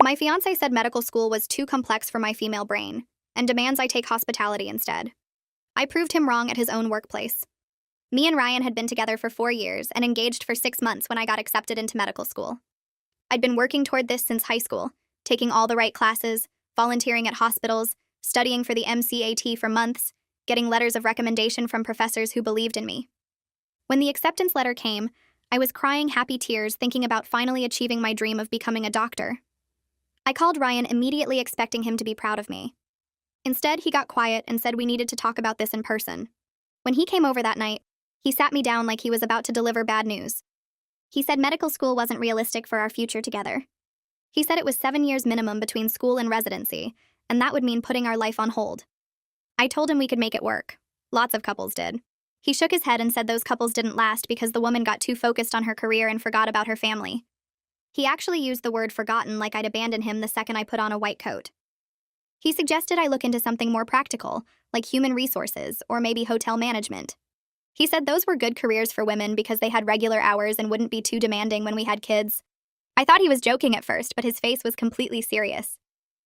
My fiancé said medical school was too complex for my female brain and demands I take hospitality instead. I proved him wrong at his own workplace. Me and Ryan had been together for 4 years and engaged for 6 months when I got accepted into medical school. I'd been working toward this since high school, taking all the right classes, volunteering at hospitals, studying for the MCAT for months, getting letters of recommendation from professors who believed in me. When the acceptance letter came, I was crying happy tears thinking about finally achieving my dream of becoming a doctor. I called Ryan immediately expecting him to be proud of me. Instead, he got quiet and said we needed to talk about this in person. When he came over that night, he sat me down like he was about to deliver bad news. He said medical school wasn't realistic for our future together. He said it was 7 years minimum between school and residency, and that would mean putting our life on hold. I told him we could make it work. Lots of couples did. He shook his head and said those couples didn't last because the woman got too focused on her career and forgot about her family. He actually used the word forgotten like I'd abandon him the second I put on a white coat. He suggested I look into something more practical, like human resources or maybe hotel management. He said those were good careers for women because they had regular hours and wouldn't be too demanding when we had kids. I thought he was joking at first, but his face was completely serious.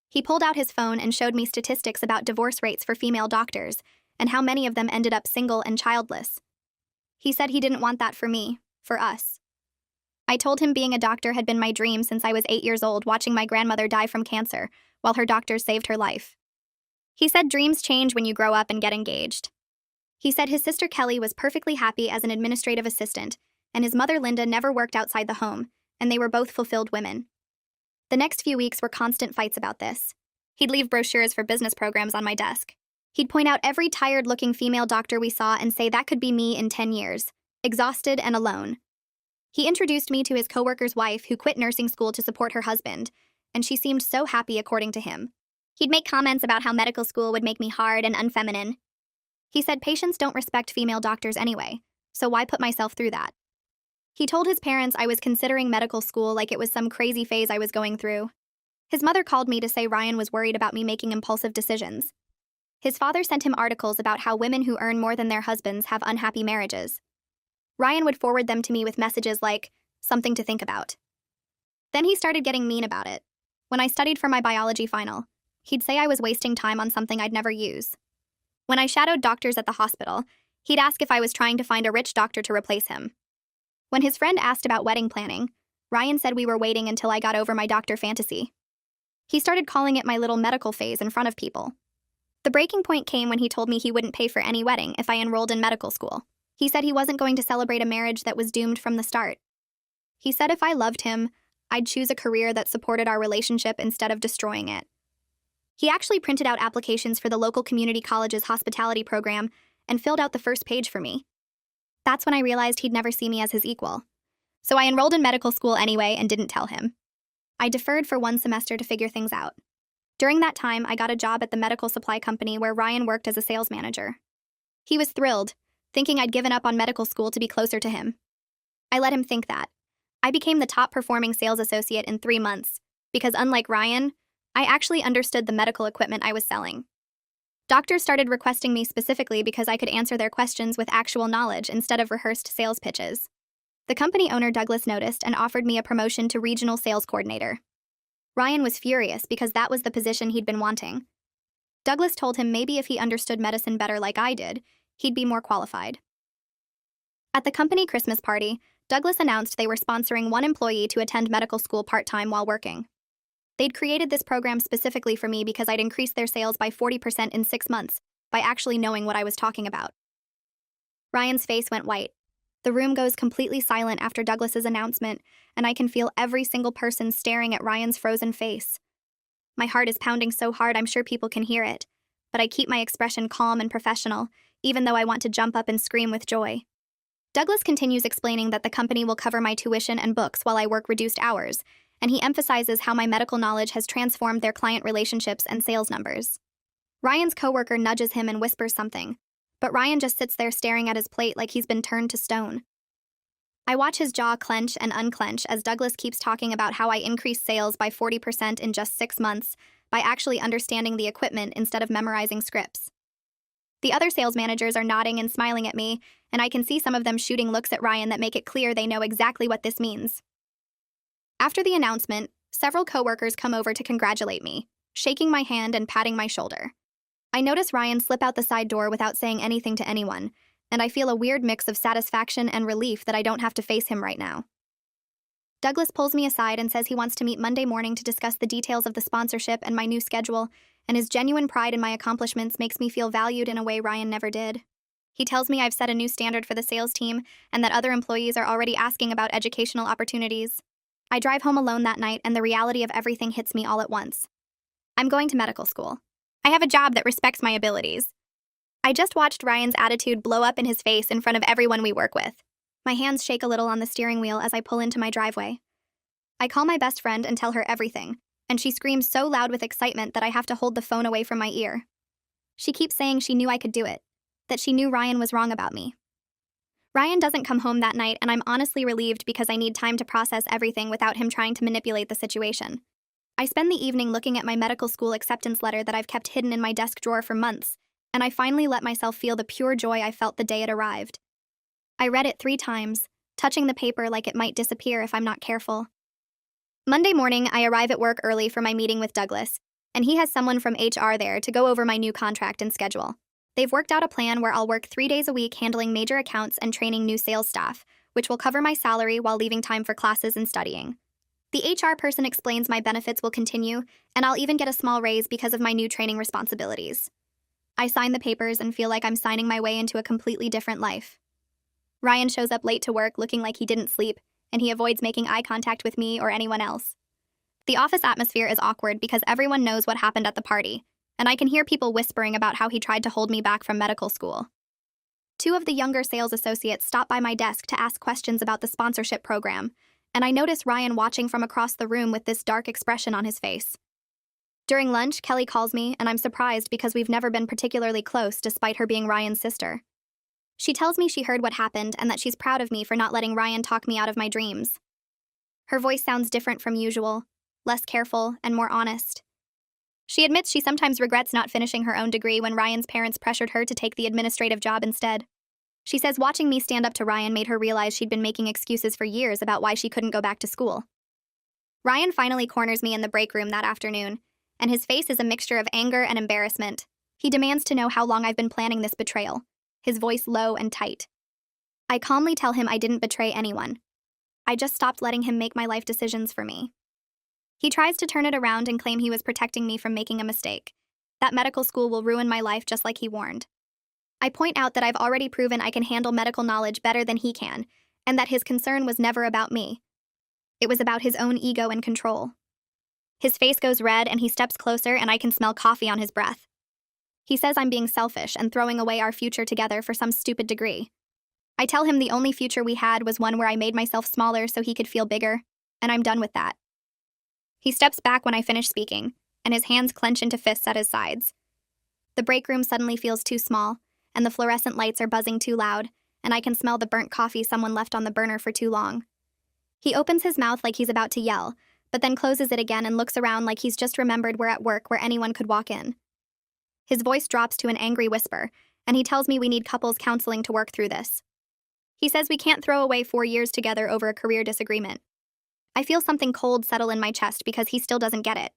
He pulled out his phone and showed me statistics about divorce rates for female doctors and how many of them ended up single and childless. He said he didn't want that for me, for us. I told him being a doctor had been my dream since I was 8 years old, watching my grandmother die from cancer while her doctors saved her life. He said dreams change when you grow up and get engaged. He said his sister Kelly was perfectly happy as an administrative assistant, and his mother Linda never worked outside the home, and they were both fulfilled women. The next few weeks were constant fights about this. He'd leave brochures for business programs on my desk. He'd point out every tired-looking female doctor we saw and say that could be me in 10 years, exhausted and alone. He introduced me to his coworker's wife who quit nursing school to support her husband, and she seemed so happy according to him. He'd make comments about how medical school would make me hard and unfeminine. He said patients don't respect female doctors anyway, so why put myself through that? He told his parents I was considering medical school like it was some crazy phase I was going through. His mother called me to say Ryan was worried about me making impulsive decisions. His father sent him articles about how women who earn more than their husbands have unhappy marriages. Ryan would forward them to me with messages like, something to think about. Then he started getting mean about it. When I studied for my biology final, he'd say I was wasting time on something I'd never use. When I shadowed doctors at the hospital, he'd ask if I was trying to find a rich doctor to replace him. When his friend asked about wedding planning, Ryan said we were waiting until I got over my doctor fantasy. He started calling it my little medical phase in front of people. The breaking point came when he told me he wouldn't pay for any wedding if I enrolled in medical school. He said he wasn't going to celebrate a marriage that was doomed from the start. He said if I loved him, I'd choose a career that supported our relationship instead of destroying it. He actually printed out applications for the local community college's hospitality program and filled out the first page for me. That's when I realized he'd never see me as his equal. So I enrolled in medical school anyway and didn't tell him. I deferred for 1 semester to figure things out. During that time, I got a job at the medical supply company where Ryan worked as a sales manager. He was thrilled, thinking I'd given up on medical school to be closer to him. I let him think that. I became the top-performing sales associate in 3 months, because unlike Ryan, I actually understood the medical equipment I was selling. Doctors started requesting me specifically because I could answer their questions with actual knowledge instead of rehearsed sales pitches. The company owner Douglas noticed and offered me a promotion to regional sales coordinator. Ryan was furious because that was the position he'd been wanting. Douglas told him maybe if he understood medicine better like I did, he'd be more qualified. At the company Christmas party, Douglas announced they were sponsoring one employee to attend medical school part-time while working. They'd created this program specifically for me because I'd increased their sales by 40% in 6 months by actually knowing what I was talking about. Ryan's face went white. The room goes completely silent after Douglas's announcement, and I can feel every single person staring at Ryan's frozen face. My heart is pounding so hard I'm sure people can hear it, but I keep my expression calm and professional, even though I want to jump up and scream with joy. Douglas continues explaining that the company will cover my tuition and books while I work reduced hours, and he emphasizes how my medical knowledge has transformed their client relationships and sales numbers. Ryan's coworker nudges him and whispers something, but Ryan just sits there staring at his plate like he's been turned to stone. I watch his jaw clench and unclench as Douglas keeps talking about how I increased sales by 40% in just 6 months by actually understanding the equipment instead of memorizing scripts. The other sales managers are nodding and smiling at me, and I can see some of them shooting looks at Ryan that make it clear they know exactly what this means. After the announcement, Several coworkers come over to congratulate me, shaking my hand and patting my shoulder. I notice Ryan slip out the side door without saying anything to anyone, and I feel a weird mix of satisfaction and relief that I don't have to face him right now. Douglas pulls me aside and says he wants to meet Monday morning to discuss the details of the sponsorship and my new schedule, and his genuine pride in my accomplishments makes me feel valued in a way Ryan never did. He tells me I've set a new standard for the sales team and that other employees are already asking about educational opportunities. I drive home alone that night, and the reality of everything hits me all at once. I'm going to medical school. I have a job that respects my abilities. I just watched Ryan's attitude blow up in his face in front of everyone we work with. My hands shake a little on the steering wheel as I pull into my driveway. I call my best friend and tell her everything, and she screams so loud with excitement that I have to hold the phone away from my ear. She keeps saying she knew I could do it, that she knew Ryan was wrong about me. Ryan doesn't come home that night, and I'm honestly relieved because I need time to process everything without him trying to manipulate the situation. I spend the evening looking at my medical school acceptance letter that I've kept hidden in my desk drawer for months, and I finally let myself feel the pure joy I felt the day it arrived. I read it 3 times, touching the paper like it might disappear if I'm not careful. Monday morning, I arrive at work early for my meeting with Douglas, and he has someone from HR there to go over my new contract and schedule. They've worked out a plan where I'll work 3 days a week handling major accounts and training new sales staff, which will cover my salary while leaving time for classes and studying. The HR person explains my benefits will continue, and I'll even get a small raise because of my new training responsibilities. I sign the papers and feel like I'm signing my way into a completely different life. Ryan shows up late to work looking like he didn't sleep, and he avoids making eye contact with me or anyone else. The office atmosphere is awkward because everyone knows what happened at the party, and I can hear people whispering about how he tried to hold me back from medical school. 2 of the younger sales associates stop by my desk to ask questions about the sponsorship program, and I notice Ryan watching from across the room with this dark expression on his face. During lunch, Kelly calls me, and I'm surprised because we've never been particularly close despite her being Ryan's sister. She tells me she heard what happened and that she's proud of me for not letting Ryan talk me out of my dreams. Her voice sounds different from usual, less careful and more honest. She admits she sometimes regrets not finishing her own degree when Ryan's parents pressured her to take the administrative job instead. She says watching me stand up to Ryan made her realize she'd been making excuses for years about why she couldn't go back to school. Ryan finally corners me in the break room that afternoon, and his face is a mixture of anger and embarrassment. He demands to know how long I've been planning this betrayal, his voice low and tight. I calmly tell him I didn't betray anyone. I just stopped letting him make my life decisions for me. He tries to turn it around and claim he was protecting me from making a mistake, that medical school will ruin my life just like he warned. I point out that I've already proven I can handle medical knowledge better than he can, and that his concern was never about me. It was about his own ego and control. His face goes red and he steps closer, and I can smell coffee on his breath. He says I'm being selfish and throwing away our future together for some stupid degree. I tell him the only future we had was one where I made myself smaller so he could feel bigger, and I'm done with that. He steps back when I finish speaking, and his hands clench into fists at his sides. The break room suddenly feels too small, and the fluorescent lights are buzzing too loud, and I can smell the burnt coffee someone left on the burner for too long. He opens his mouth like he's about to yell, but then closes it again and looks around like he's just remembered we're at work where anyone could walk in. His voice drops to an angry whisper, and he tells me we need couples counseling to work through this. He says we can't throw away 4 years together over a career disagreement. I feel something cold settle in my chest because he still doesn't get it.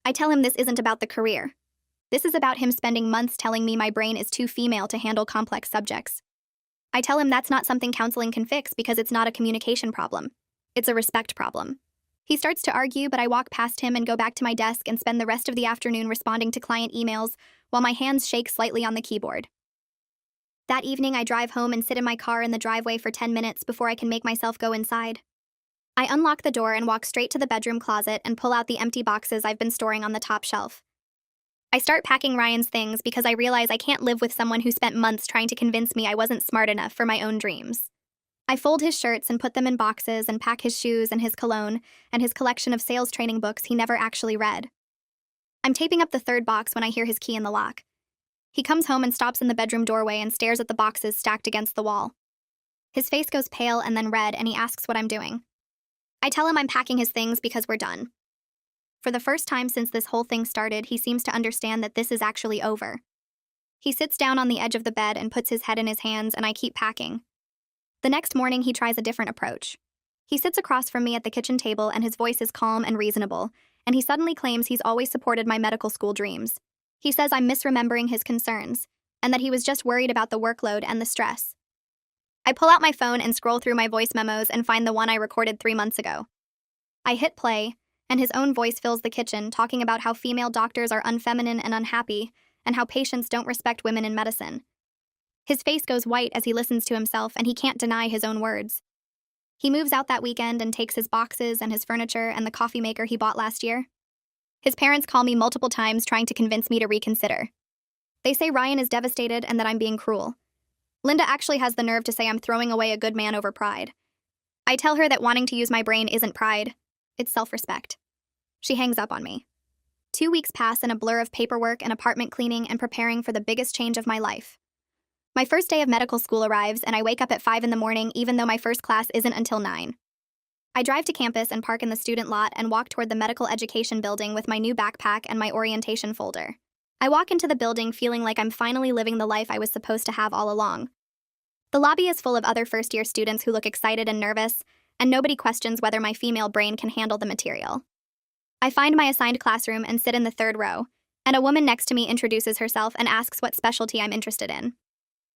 I tell him this isn't about the career. This is about him spending months telling me my brain is too female to handle complex subjects. I tell him that's not something counseling can fix because it's not a communication problem. It's a respect problem. He starts to argue, but I walk past him and go back to my desk and spend the rest of the afternoon responding to client emails while my hands shake slightly on the keyboard. That evening, I drive home and sit in my car in the driveway for 10 minutes before I can make myself go inside. I unlock the door and walk straight to the bedroom closet and pull out the empty boxes I've been storing on the top shelf. I start packing Ryan's things because I realize I can't live with someone who spent months trying to convince me I wasn't smart enough for my own dreams. I fold his shirts and put them in boxes and pack his shoes and his cologne and his collection of sales training books he never actually read. I'm taping up the 3rd box when I hear his key in the lock. He comes home and stops in the bedroom doorway and stares at the boxes stacked against the wall. His face goes pale and then red, and he asks what I'm doing. I tell him I'm packing his things because we're done. For the first time since this whole thing started, he seems to understand that this is actually over. He sits down on the edge of the bed and puts his head in his hands, and I keep packing. The next morning, he tries a different approach. He sits across from me at the kitchen table and his voice is calm and reasonable, and he suddenly claims he's always supported my medical school dreams. He says I'm misremembering his concerns, and that he was just worried about the workload and the stress. I pull out my phone and scroll through my voice memos and find the one I recorded 3 months ago. I hit play, and his own voice fills the kitchen, talking about how female doctors are unfeminine and unhappy, and how patients don't respect women in medicine. His face goes white as he listens to himself, and he can't deny his own words. He moves out that weekend and takes his boxes and his furniture and the coffee maker he bought last year. His parents call me multiple times trying to convince me to reconsider. They say Ryan is devastated and that I'm being cruel. Linda actually has the nerve to say I'm throwing away a good man over pride. I tell her that wanting to use my brain isn't pride, it's self-respect. She hangs up on me. 2 weeks pass in a blur of paperwork and apartment cleaning and preparing for the biggest change of my life. My first day of medical school arrives and I wake up at 5 in the morning even though my first class isn't until 9. I drive to campus and park in the student lot and walk toward the medical education building with my new backpack and my orientation folder. I walk into the building feeling like I'm finally living the life I was supposed to have all along. The lobby is full of other first-year students who look excited and nervous, and nobody questions whether my female brain can handle the material. I find my assigned classroom and sit in the 3rd row, and a woman next to me introduces herself and asks what specialty I'm interested in.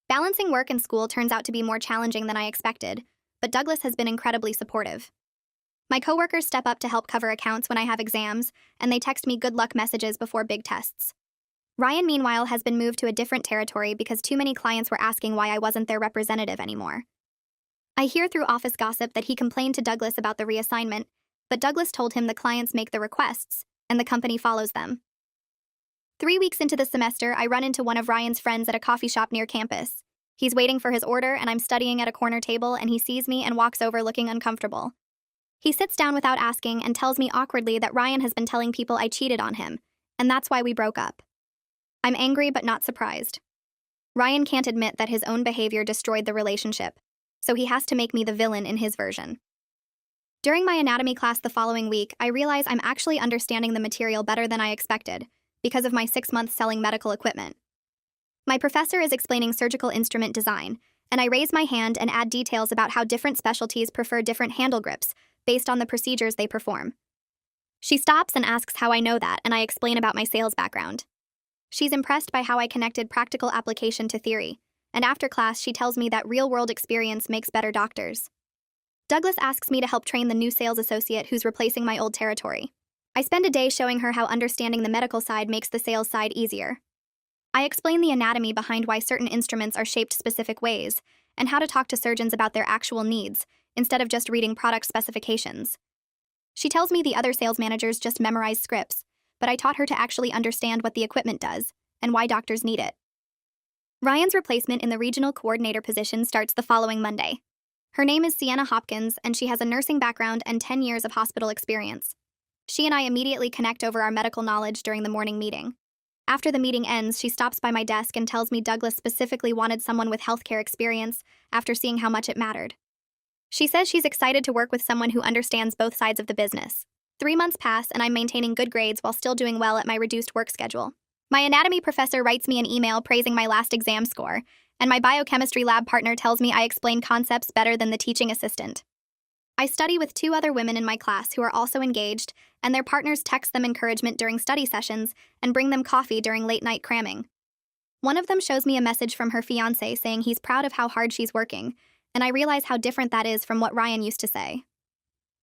Balancing work and school turns out to be more challenging than I expected, but Douglas has been incredibly supportive. My coworkers step up to help cover accounts when I have exams, and they text me good luck messages before big tests. Ryan, meanwhile, has been moved to a different territory because too many clients were asking why I wasn't their representative anymore. I hear through office gossip that he complained to Douglas about the reassignment, but Douglas told him the clients make the requests, and the company follows them. 3 weeks into the semester, I run into one of Ryan's friends at a coffee shop near campus. He's waiting for his order, and I'm studying at a corner table, and he sees me and walks over looking uncomfortable. He sits down without asking and tells me awkwardly that Ryan has been telling people I cheated on him, and that's why we broke up. I'm angry but not surprised. Ryan can't admit that his own behavior destroyed the relationship, so he has to make me the villain in his version. During my anatomy class the following week, I realize I'm actually understanding the material better than I expected, because of my 6 months selling medical equipment. My professor is explaining surgical instrument design, and I raise my hand and add details about how different specialties prefer different handle grips based on the procedures they perform. She stops and asks how I know that, and I explain about my sales background. She's impressed by how I connected practical application to theory, and after class she tells me that real-world experience makes better doctors. Douglas asks me to help train the new sales associate who's replacing my old territory. I spend a day showing her how understanding the medical side makes the sales side easier. I explain the anatomy behind why certain instruments are shaped specific ways, and how to talk to surgeons about their actual needs, instead of just reading product specifications. She tells me the other sales managers just memorize scripts, but I taught her to actually understand what the equipment does, and why doctors need it. Ryan's replacement in the regional coordinator position starts the following Monday. Her name is Sienna Hopkins, and she has a nursing background and 10 years of hospital experience. She and I immediately connect over our medical knowledge during the morning meeting. After the meeting ends, she stops by my desk and tells me Douglas specifically wanted someone with healthcare experience after seeing how much it mattered. She says she's excited to work with someone who understands both sides of the business. 3 months pass, and I'm maintaining good grades while still doing well at my reduced work schedule. My anatomy professor writes me an email praising my last exam score, and my biochemistry lab partner tells me I explain concepts better than the teaching assistant. I study with 2 other women in my class who are also engaged, and their partners text them encouragement during study sessions and bring them coffee during late-night cramming. One of them shows me a message from her fiancé saying he's proud of how hard she's working, and I realize how different that is from what Ryan used to say.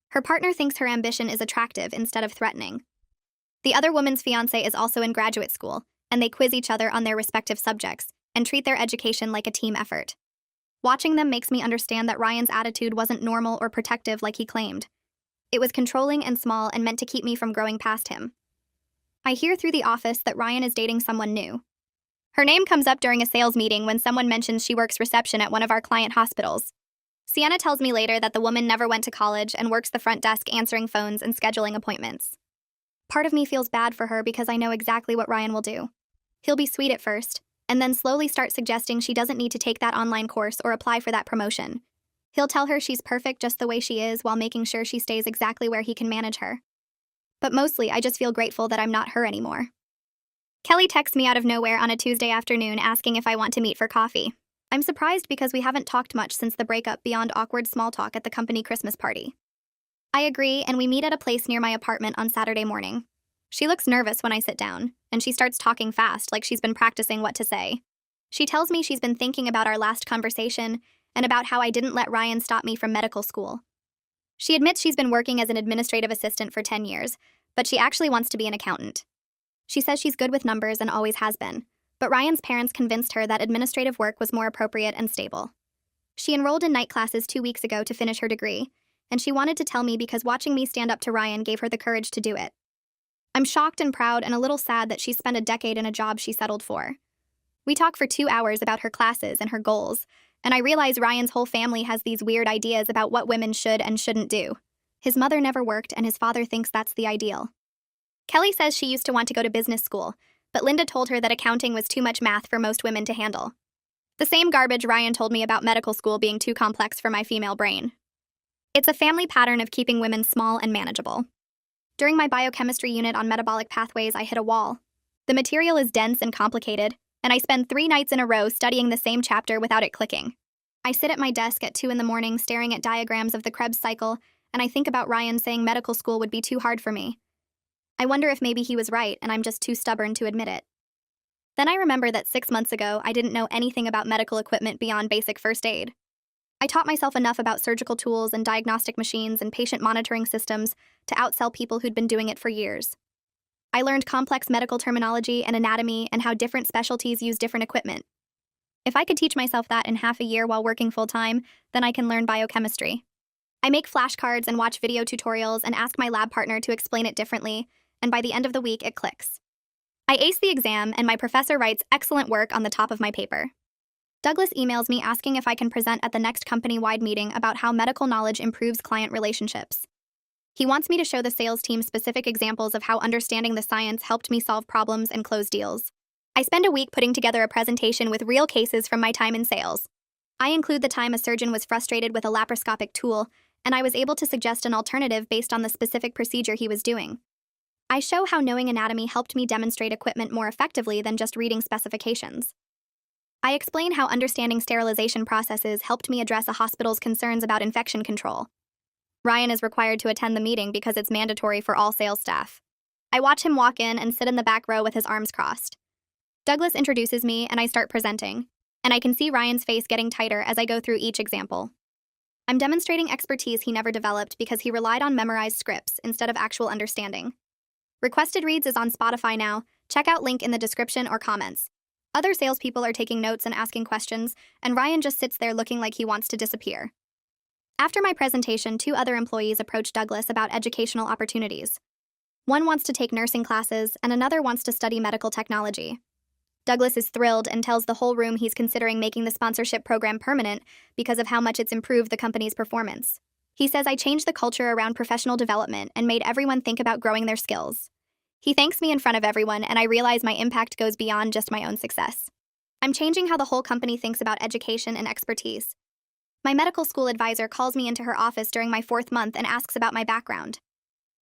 Her partner thinks her ambition is attractive instead of threatening. The other woman's fiancé is also in graduate school, and they quiz each other on their respective subjects and treat their education like a team effort. Watching them makes me understand that Ryan's attitude wasn't normal or protective like he claimed. It was controlling and small and meant to keep me from growing past him. I hear through the office that Ryan is dating someone new. Her name comes up during a sales meeting when someone mentions she works reception at one of our client hospitals. Sienna tells me later that the woman never went to college and works the front desk answering phones and scheduling appointments. Part of me feels bad for her because I know exactly what Ryan will do. He'll be sweet at first, and then slowly start suggesting she doesn't need to take that online course or apply for that promotion. He'll tell her she's perfect just the way she is while making sure she stays exactly where he can manage her. But mostly, I just feel grateful that I'm not her anymore. Kelly texts me out of nowhere on a Tuesday afternoon asking if I want to meet for coffee. I'm surprised because we haven't talked much since the breakup beyond awkward small talk at the company Christmas party. I agree, and we meet at a place near my apartment on Saturday morning. She looks nervous when I sit down, and she starts talking fast like she's been practicing what to say. She tells me she's been thinking about our last conversation and about how I didn't let Ryan stop me from medical school. She admits she's been working as an administrative assistant for 10 years, but she actually wants to be an accountant. She says she's good with numbers and always has been, but Ryan's parents convinced her that administrative work was more appropriate and stable. She enrolled in night classes 2 weeks ago to finish her degree, and she wanted to tell me because watching me stand up to Ryan gave her the courage to do it. I'm shocked and proud and a little sad that she spent a decade in a job she settled for. We talk for 2 hours about her classes and her goals, and I realize Ryan's whole family has these weird ideas about what women should and shouldn't do. His mother never worked, and his father thinks that's the ideal. Kelly says she used to want to go to business school, but Linda told her that accounting was too much math for most women to handle. The same garbage Ryan told me about medical school being too complex for my female brain. It's a family pattern of keeping women small and manageable. During my biochemistry unit on metabolic pathways, I hit a wall. The material is dense and complicated, and I spend 3 nights in a row studying the same chapter without it clicking. I sit at my desk at 2 in the morning staring at diagrams of the Krebs cycle, and I think about Ryan saying medical school would be too hard for me. I wonder if maybe he was right and I'm just too stubborn to admit it. Then I remember that 6 months ago, I didn't know anything about medical equipment beyond basic first aid. I taught myself enough about surgical tools and diagnostic machines and patient monitoring systems to outsell people who'd been doing it for years. I learned complex medical terminology and anatomy and how different specialties use different equipment. If I could teach myself that in half a year while working full-time, then I can learn biochemistry. I make flashcards and watch video tutorials and ask my lab partner to explain it differently, and by the end of the week, it clicks. I ace the exam, and my professor writes excellent work on the top of my paper. Douglas emails me asking if I can present at the next company-wide meeting about how medical knowledge improves client relationships. He wants me to show the sales team specific examples of how understanding the science helped me solve problems and close deals. I spend a week putting together a presentation with real cases from my time in sales. I include the time a surgeon was frustrated with a laparoscopic tool, and I was able to suggest an alternative based on the specific procedure he was doing. I show how knowing anatomy helped me demonstrate equipment more effectively than just reading specifications. I explain how understanding sterilization processes helped me address a hospital's concerns about infection control. Ryan is required to attend the meeting because it's mandatory for all sales staff. I watch him walk in and sit in the back row with his arms crossed. Douglas introduces me and I start presenting, and I can see Ryan's face getting tighter as I go through each example. I'm demonstrating expertise he never developed because he relied on memorized scripts instead of actual understanding. Requested Reads is on Spotify now. Check out link in the description or comments. Other salespeople are taking notes and asking questions, and Ryan just sits there looking like he wants to disappear. After my presentation, 2 other employees approach Douglas about educational opportunities. One wants to take nursing classes, and another wants to study medical technology. Douglas is thrilled and tells the whole room he's considering making the sponsorship program permanent because of how much it's improved the company's performance. He says I changed the culture around professional development and made everyone think about growing their skills. He thanks me in front of everyone, and I realize my impact goes beyond just my own success. I'm changing how the whole company thinks about education and expertise. My medical school advisor calls me into her office during my 4th month and asks about my background.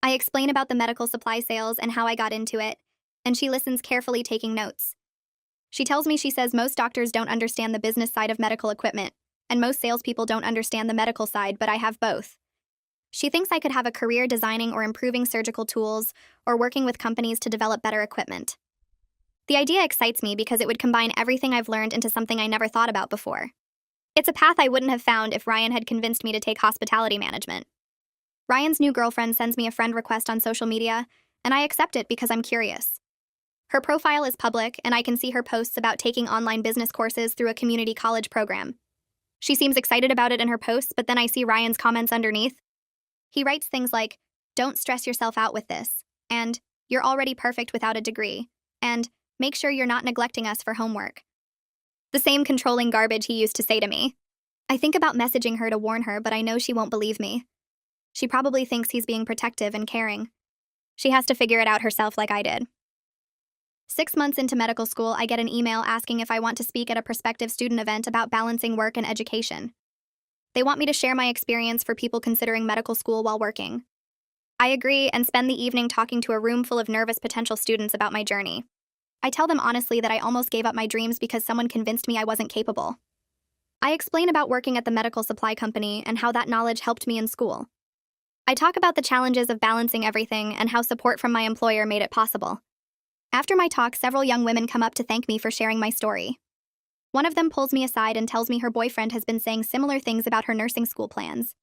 I explain about the medical supply sales and how I got into it, and she listens carefully, taking notes. She tells me she says most doctors don't understand the business side of medical equipment, and most salespeople don't understand the medical side, but I have both. She thinks I could have a career designing or improving surgical tools or working with companies to develop better equipment. The idea excites me because it would combine everything I've learned into something I never thought about before. It's a path I wouldn't have found if Ryan had convinced me to take hospitality management. Ryan's new girlfriend sends me a friend request on social media, and I accept it because I'm curious. Her profile is public, and I can see her posts about taking online business courses through a community college program. She seems excited about it in her posts, but then I see Ryan's comments underneath. He writes things like, "Don't stress yourself out with this," and "You're already perfect without a degree," and "Make sure you're not neglecting us for homework." The same controlling garbage he used to say to me. I think about messaging her to warn her, but I know she won't believe me. She probably thinks he's being protective and caring. She has to figure it out herself like I did. 6 months into medical school, I get an email asking if I want to speak at a prospective student event about balancing work and education. They want me to share my experience for people considering medical school while working. I agree and spend the evening talking to a room full of nervous potential students about my journey. I tell them honestly that I almost gave up my dreams because someone convinced me I wasn't capable. I explain about working at the medical supply company and how that knowledge helped me in school. I talk about the challenges of balancing everything and how support from my employer made it possible. After my talk, several young women come up to thank me for sharing my story. One of them pulls me aside and tells me her boyfriend has been saying similar things about her nursing school plans.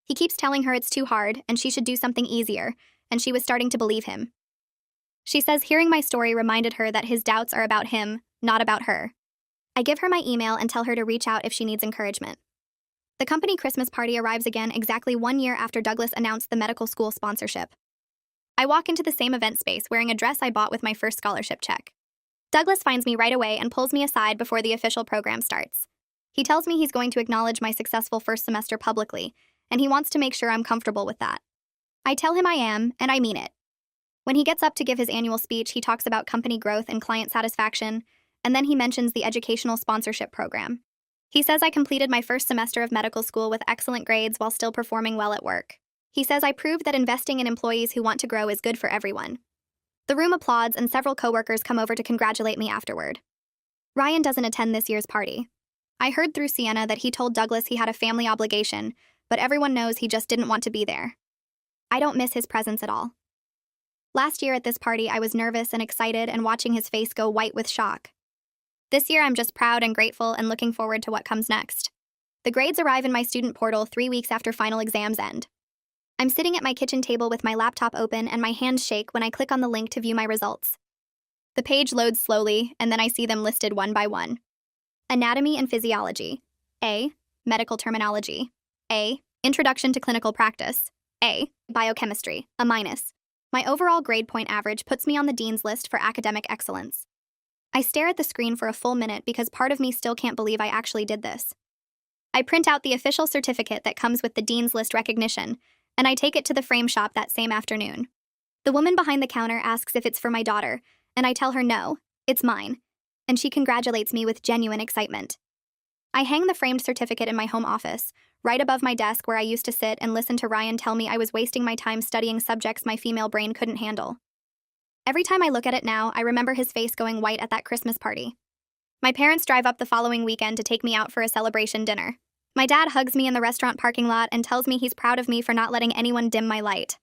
He keeps telling her it's too hard and she should do something easier, and she was starting to believe him. She says hearing my story reminded her that his doubts are about him, not about her. I give her my email and tell her to reach out if she needs encouragement. The company Christmas party arrives again exactly 1 year after Douglas announced the medical school sponsorship. I walk into the same event space wearing a dress I bought with my first scholarship check. Douglas finds me right away and pulls me aside before the official program starts. He tells me he's going to acknowledge my successful first semester publicly, and he wants to make sure I'm comfortable with that. I tell him I am, and I mean it. When he gets up to give his annual speech, he talks about company growth and client satisfaction, and then he mentions the educational sponsorship program. He says I completed my first semester of medical school with excellent grades while still performing well at work. He says I proved that investing in employees who want to grow is good for everyone. The room applauds and several coworkers come over to congratulate me afterward. Ryan doesn't attend this year's party. I heard through Sienna that he told Douglas he had a family obligation, but everyone knows he just didn't want to be there. I don't miss his presence at all. Last year at this party, I was nervous and excited and watching his face go white with shock. This year, I'm just proud and grateful and looking forward to what comes next. The grades arrive in my student portal 3 weeks after final exams end. I'm sitting at my kitchen table with my laptop open and my hands shake when I click on the link to view my results. The page loads slowly, and then I see them listed one by one. Anatomy and Physiology. A. Medical Terminology. A. Introduction to Clinical Practice. A. Biochemistry. A minus. My overall grade point average puts me on the dean's list for academic excellence. I stare at the screen for a full minute because part of me still can't believe I actually did this. I print out the official certificate that comes with the dean's list recognition, and I take it to the frame shop that same afternoon. The woman behind the counter asks if it's for my daughter, and I tell her no, it's mine, and she congratulates me with genuine excitement. I hang the framed certificate in my home office, right above my desk where I used to sit and listen to Ryan tell me I was wasting my time studying subjects my female brain couldn't handle. Every time I look at it now, I remember his face going white at that Christmas party. My parents drive up the following weekend to take me out for a celebration dinner. My dad hugs me in the restaurant parking lot and tells me he's proud of me for not letting anyone dim my light.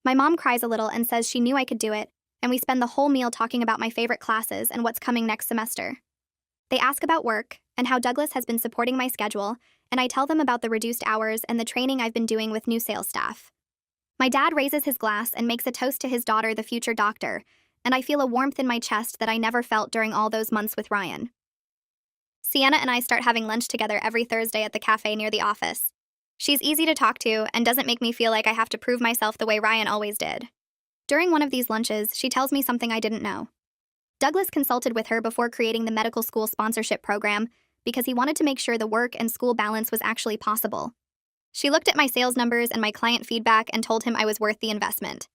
My mom cries a little and says she knew I could do it, and we spend the whole meal talking about my favorite classes and what's coming next semester. They ask about work and how Douglas has been supporting my schedule, and I tell them about the reduced hours and the training I've been doing with new sales staff. My dad raises his glass and makes a toast to his daughter, the future doctor, and I feel a warmth in my chest that I never felt during all those months with Ryan. Sienna and I start having lunch together every Thursday at the cafe near the office. She's easy to talk to and doesn't make me feel like I have to prove myself the way Ryan always did. During one of these lunches, she tells me something I didn't know. Douglas consulted with her before creating the medical school sponsorship program because he wanted to make sure the work and school balance was actually possible. She looked at my sales numbers and my client feedback and told him I was worth the investment.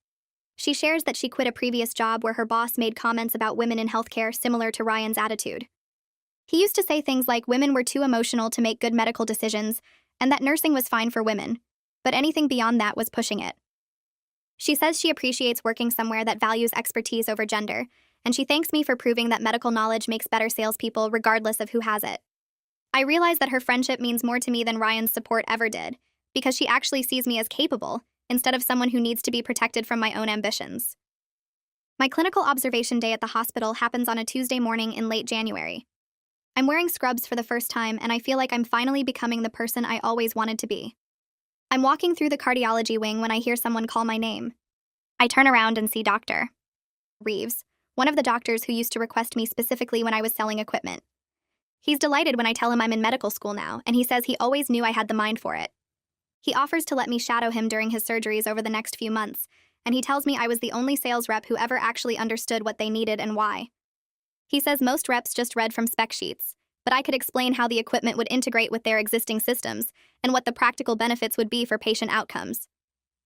She shares that she quit a previous job where her boss made comments about women in healthcare similar to Ryan's attitude. He used to say things like women were too emotional to make good medical decisions and that nursing was fine for women, but anything beyond that was pushing it. She says she appreciates working somewhere that values expertise over gender, and she thanks me for proving that medical knowledge makes better salespeople regardless of who has it. I realize that her friendship means more to me than Ryan's support ever did, because she actually sees me as capable, instead of someone who needs to be protected from my own ambitions. My clinical observation day at the hospital happens on a Tuesday morning in late January. I'm wearing scrubs for the first time, and I feel like I'm finally becoming the person I always wanted to be. I'm walking through the cardiology wing when I hear someone call my name. I turn around and see Dr. Reeves, one of the doctors who used to request me specifically when I was selling equipment. He's delighted when I tell him I'm in medical school now, and he says he always knew I had the mind for it. He offers to let me shadow him during his surgeries over the next few months, and he tells me I was the only sales rep who ever actually understood what they needed and why. He says most reps just read from spec sheets, but I could explain how the equipment would integrate with their existing systems and what the practical benefits would be for patient outcomes.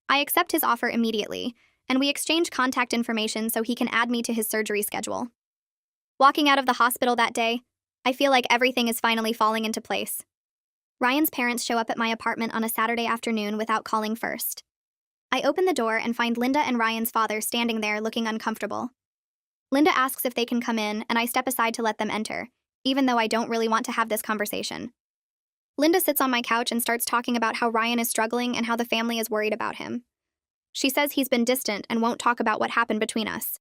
I accept his offer immediately, and we exchange contact information so he can add me to his surgery schedule. Walking out of the hospital that day, I feel like everything is finally falling into place. Ryan's parents show up at my apartment on a Saturday afternoon without calling first. I open the door and find Linda and Ryan's father standing there looking uncomfortable. Linda asks if they can come in, and I step aside to let them enter, even though I don't really want to have this conversation. Linda sits on my couch and starts talking about how Ryan is struggling and how the family is worried about him. She says he's been distant and won't talk about what happened between us.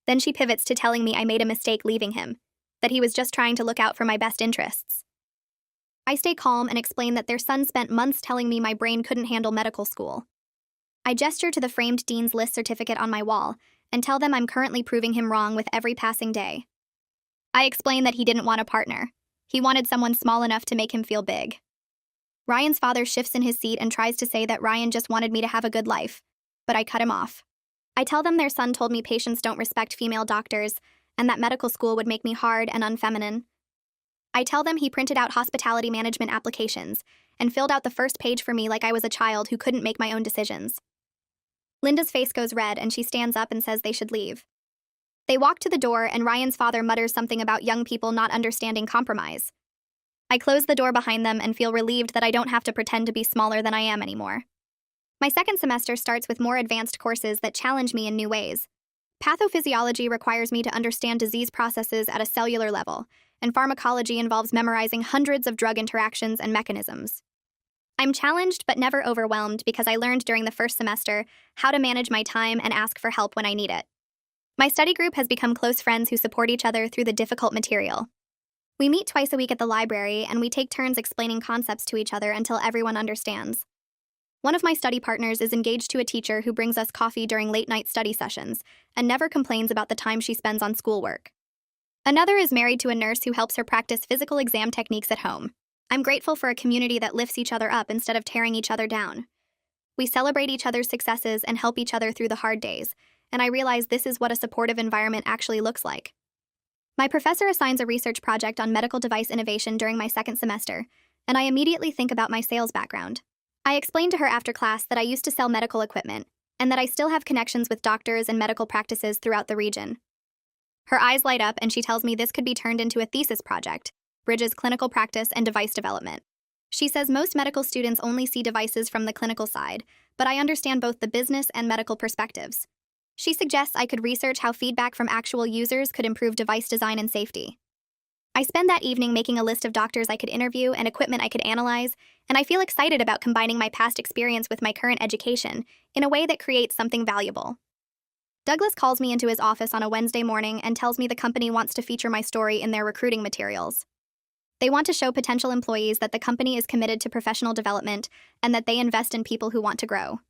Then she pivots to telling me I made a mistake leaving him, that he was just trying to look out for my best interests. I stay calm and explain that their son spent months telling me my brain couldn't handle medical school. I gesture to the framed Dean's List certificate on my wall and tell them I'm currently proving him wrong with every passing day. I explain that he didn't want a partner. He wanted someone small enough to make him feel big. Ryan's father shifts in his seat and tries to say that Ryan just wanted me to have a good life, but I cut him off. I tell them their son told me patients don't respect female doctors and that medical school would make me hard and unfeminine. I tell them he printed out hospitality management applications and filled out the first page for me like I was a child who couldn't make my own decisions. Linda's face goes red and she stands up and says they should leave. They walk to the door and Ryan's father mutters something about young people not understanding compromise. I close the door behind them and feel relieved that I don't have to pretend to be smaller than I am anymore. My second semester starts with more advanced courses that challenge me in new ways. Pathophysiology requires me to understand disease processes at a cellular level, and pharmacology involves memorizing hundreds of drug interactions and mechanisms. I'm challenged but never overwhelmed because I learned during the first semester how to manage my time and ask for help when I need it. My study group has become close friends who support each other through the difficult material. We meet twice a week at the library and we take turns explaining concepts to each other until everyone understands. One of my study partners is engaged to a teacher who brings us coffee during late-night study sessions and never complains about the time she spends on schoolwork. Another is married to a nurse who helps her practice physical exam techniques at home. I'm grateful for a community that lifts each other up instead of tearing each other down. We celebrate each other's successes and help each other through the hard days, and I realize this is what a supportive environment actually looks like. My professor assigns a research project on medical device innovation during my second semester, and I immediately think about my sales background. I explained to her after class that I used to sell medical equipment, and that I still have connections with doctors and medical practices throughout the region. Her eyes light up and she tells me this could be turned into a thesis project, bridges clinical practice and device development. She says most medical students only see devices from the clinical side, but I understand both the business and medical perspectives. She suggests I could research how feedback from actual users could improve device design and safety. I spend that evening making a list of doctors I could interview and equipment I could analyze, and I feel excited about combining my past experience with my current education in a way that creates something valuable. Douglas calls me into his office on a Wednesday morning and tells me the company wants to feature my story in their recruiting materials. They want to show potential employees that the company is committed to professional development and that they invest in people who want to grow.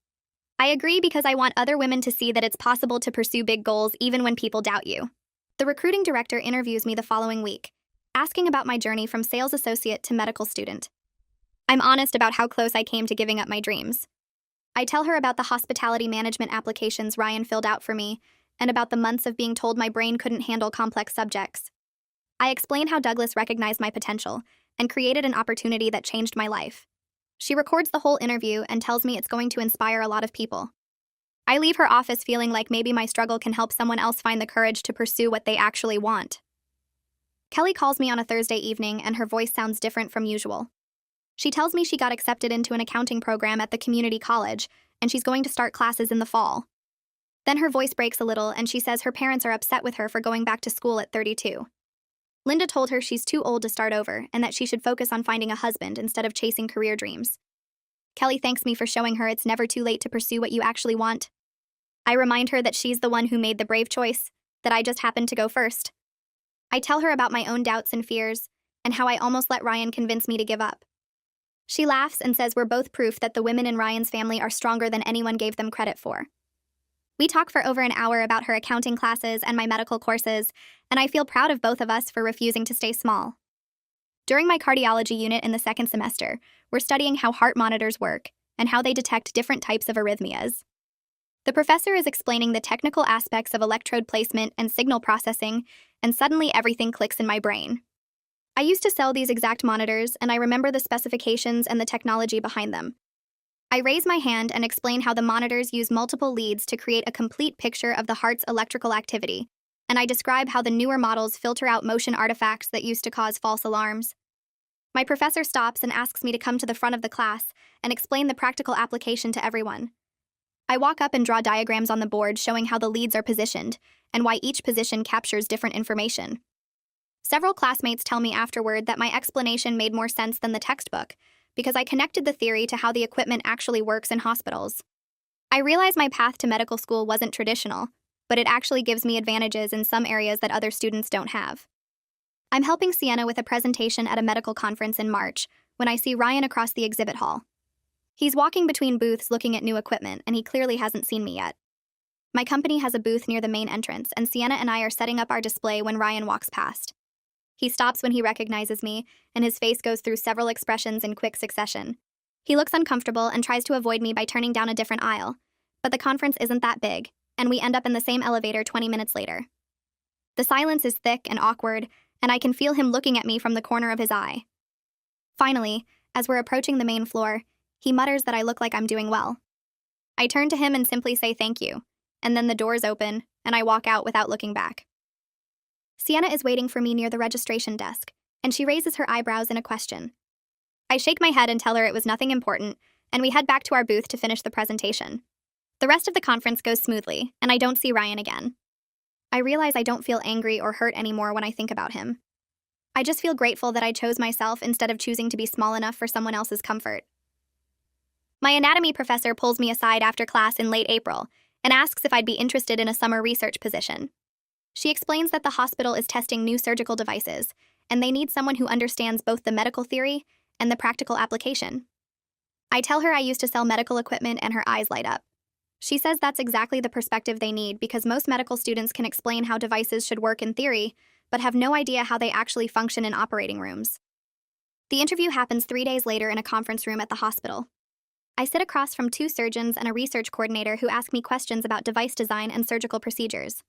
I agree because I want other women to see that it's possible to pursue big goals even when people doubt you. The recruiting director interviews me the following week, asking about my journey from sales associate to medical student. I'm honest about how close I came to giving up my dreams. I tell her about the hospitality management applications Ryan filled out for me and about the months of being told my brain couldn't handle complex subjects. I explain how Douglas recognized my potential and created an opportunity that changed my life. She records the whole interview and tells me it's going to inspire a lot of people. I leave her office feeling like maybe my struggle can help someone else find the courage to pursue what they actually want. Kelly calls me on a Thursday evening and her voice sounds different from usual. She tells me she got accepted into an accounting program at the community college and she's going to start classes in the fall. Then her voice breaks a little and she says her parents are upset with her for going back to school at 32. Linda told her she's too old to start over and that she should focus on finding a husband instead of chasing career dreams. Kelly thanks me for showing her it's never too late to pursue what you actually want. I remind her that she's the one who made the brave choice, that I just happened to go first. I tell her about my own doubts and fears and how I almost let Ryan convince me to give up. She laughs and says we're both proof that the women in Ryan's family are stronger than anyone gave them credit for. We talk for over an hour about her accounting classes and my medical courses, and I feel proud of both of us for refusing to stay small. During my cardiology unit in the second semester, we're studying how heart monitors work and how they detect different types of arrhythmias. The professor is explaining the technical aspects of electrode placement and signal processing, and suddenly everything clicks in my brain. I used to sell these exact monitors, and I remember the specifications and the technology behind them. I raise my hand and explain how the monitors use multiple leads to create a complete picture of the heart's electrical activity, and I describe how the newer models filter out motion artifacts that used to cause false alarms. My professor stops and asks me to come to the front of the class and explain the practical application to everyone. I walk up and draw diagrams on the board showing how the leads are positioned and why each position captures different information. Several classmates tell me afterward that my explanation made more sense than the textbook because I connected the theory to how the equipment actually works in hospitals. I realize my path to medical school wasn't traditional, but it actually gives me advantages in some areas that other students don't have. I'm helping Sienna with a presentation at a medical conference in March when I see Ryan across the exhibit hall. He's walking between booths looking at new equipment, and he clearly hasn't seen me yet. My company has a booth near the main entrance, and Sienna and I are setting up our display when Ryan walks past. He stops when he recognizes me, and his face goes through several expressions in quick succession. He looks uncomfortable and tries to avoid me by turning down a different aisle, but the conference isn't that big, and we end up in the same elevator 20 minutes later. The silence is thick and awkward, and I can feel him looking at me from the corner of his eye. Finally, as we're approaching the main floor, he mutters that I look like I'm doing well. I turn to him and simply say thank you, and then the doors open, and I walk out without looking back. Sienna is waiting for me near the registration desk, and she raises her eyebrows in a question. I shake my head and tell her it was nothing important, and we head back to our booth to finish the presentation. The rest of the conference goes smoothly, and I don't see Ryan again. I realize I don't feel angry or hurt anymore when I think about him. I just feel grateful that I chose myself instead of choosing to be small enough for someone else's comfort. My anatomy professor pulls me aside after class in late April and asks if I'd be interested in a summer research position. She explains that the hospital is testing new surgical devices, and they need someone who understands both the medical theory and the practical application. I tell her I used to sell medical equipment, and her eyes light up. She says that's exactly the perspective they need because most medical students can explain how devices should work in theory, but have no idea how they actually function in operating rooms. The interview happens 3 days later in a conference room at the hospital. I sit across from 2 surgeons and a research coordinator who ask me questions about device design and surgical procedures.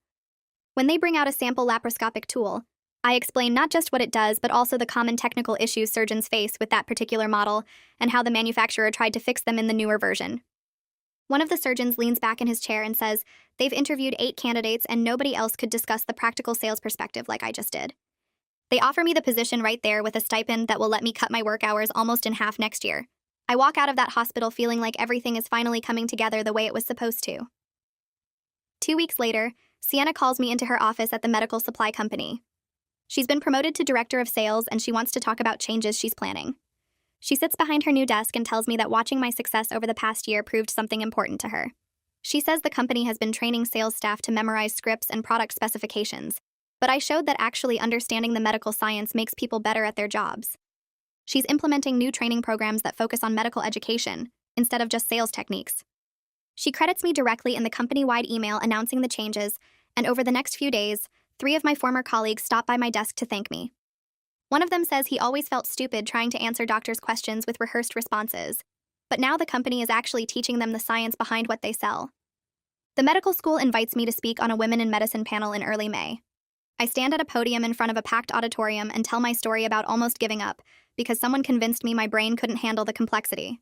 When they bring out a sample laparoscopic tool, I explain not just what it does, but also the common technical issues surgeons face with that particular model and how the manufacturer tried to fix them in the newer version. One of the surgeons leans back in his chair and says they've interviewed 8 candidates and nobody else could discuss the practical sales perspective like I just did. They offer me the position right there with a stipend that will let me cut my work hours almost in half next year. I walk out of that hospital feeling like everything is finally coming together the way it was supposed to. 2 weeks later, Sienna calls me into her office at the medical supply company. She's been promoted to director of sales, and she wants to talk about changes she's planning. She sits behind her new desk and tells me that watching my success over the past year proved something important to her. She says the company has been training sales staff to memorize scripts and product specifications, but I showed that actually understanding the medical science makes people better at their jobs. She's implementing new training programs that focus on medical education, instead of just sales techniques. She credits me directly in the company-wide email announcing the changes, and over the next few days, 3 of my former colleagues stop by my desk to thank me. One of them says he always felt stupid trying to answer doctors' questions with rehearsed responses, but now the company is actually teaching them the science behind what they sell. The medical school invites me to speak on a Women in Medicine panel in early May. I stand at a podium in front of a packed auditorium and tell my story about almost giving up because someone convinced me my brain couldn't handle the complexity.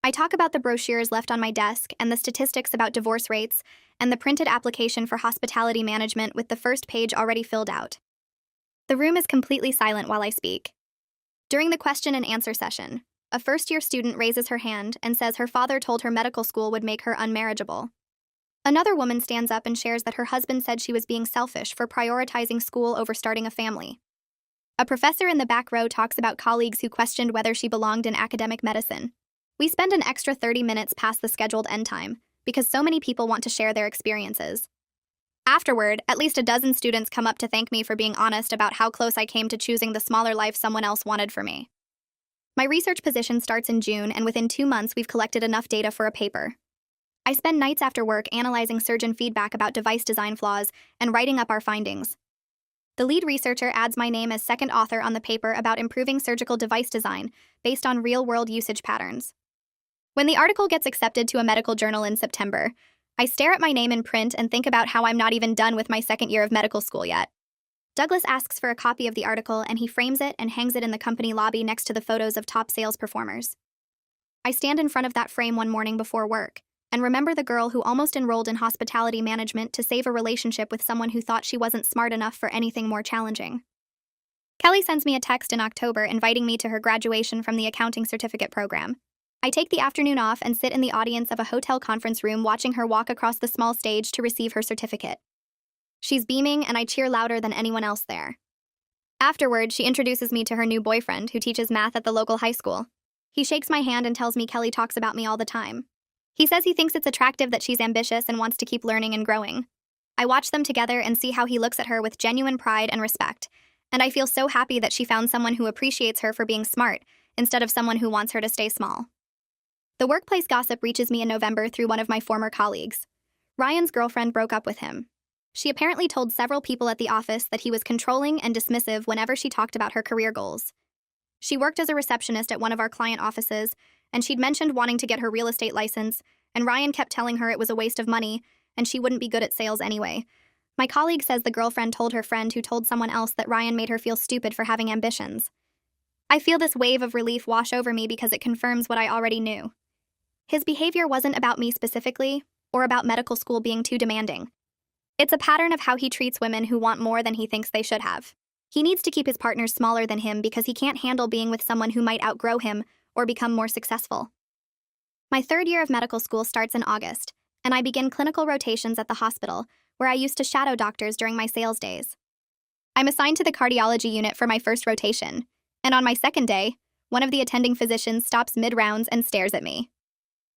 I talk about the brochures left on my desk and the statistics about divorce rates and the printed application for hospitality management with the first page already filled out. The room is completely silent while I speak. During the question and answer session, a first-year student raises her hand and says her father told her medical school would make her unmarriageable. Another woman stands up and shares that her husband said she was being selfish for prioritizing school over starting a family. A professor in the back row talks about colleagues who questioned whether she belonged in academic medicine. We spend an extra 30 minutes past the scheduled end time because so many people want to share their experiences. Afterward, at least a dozen students come up to thank me for being honest about how close I came to choosing the smaller life someone else wanted for me. My research position starts in June, and within 2 months we've collected enough data for a paper. I spend nights after work analyzing surgeon feedback about device design flaws and writing up our findings. The lead researcher adds my name as second author on the paper about improving surgical device design based on real-world usage patterns. When the article gets accepted to a medical journal in September, I stare at my name in print and think about how I'm not even done with my second year of medical school yet. Douglas asks for a copy of the article, and he frames it and hangs it in the company lobby next to the photos of top sales performers. I stand in front of that frame one morning before work and remember the girl who almost enrolled in hospitality management to save a relationship with someone who thought she wasn't smart enough for anything more challenging. Kelly sends me a text in October inviting me to her graduation from the accounting certificate program. I take the afternoon off and sit in the audience of a hotel conference room watching her walk across the small stage to receive her certificate. She's beaming, and I cheer louder than anyone else there. Afterward, she introduces me to her new boyfriend, who teaches math at the local high school. He shakes my hand and tells me Kelly talks about me all the time. He says he thinks it's attractive that she's ambitious and wants to keep learning and growing. I watch them together and see how he looks at her with genuine pride and respect, and I feel so happy that she found someone who appreciates her for being smart instead of someone who wants her to stay small. The workplace gossip reaches me in November through one of my former colleagues. Ryan's girlfriend broke up with him. She apparently told several people at the office that he was controlling and dismissive whenever she talked about her career goals. She worked as a receptionist at one of our client offices, and she'd mentioned wanting to get her real estate license, and Ryan kept telling her it was a waste of money, and she wouldn't be good at sales anyway. My colleague says the girlfriend told her friend who told someone else that Ryan made her feel stupid for having ambitions. I feel this wave of relief wash over me because it confirms what I already knew. His behavior wasn't about me specifically, or about medical school being too demanding. It's a pattern of how he treats women who want more than he thinks they should have. He needs to keep his partners smaller than him because he can't handle being with someone who might outgrow him or become more successful. My third year of medical school starts in August, and I begin clinical rotations at the hospital, where I used to shadow doctors during my sales days. I'm assigned to the cardiology unit for my first rotation, and on my second day, one of the attending physicians stops mid-rounds and stares at me.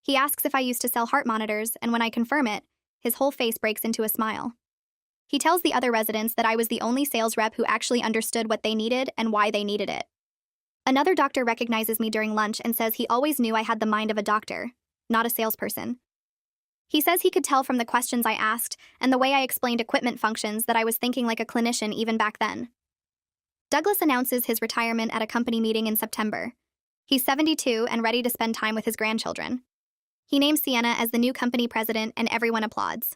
He asks if I used to sell heart monitors, and when I confirm it, his whole face breaks into a smile. He tells the other residents that I was the only sales rep who actually understood what they needed and why they needed it. Another doctor recognizes me during lunch and says he always knew I had the mind of a doctor, not a salesperson. He says he could tell from the questions I asked and the way I explained equipment functions that I was thinking like a clinician even back then. Douglas announces his retirement at a company meeting in September. He's 72 and ready to spend time with his grandchildren. He names Sienna as the new company president, and everyone applauds.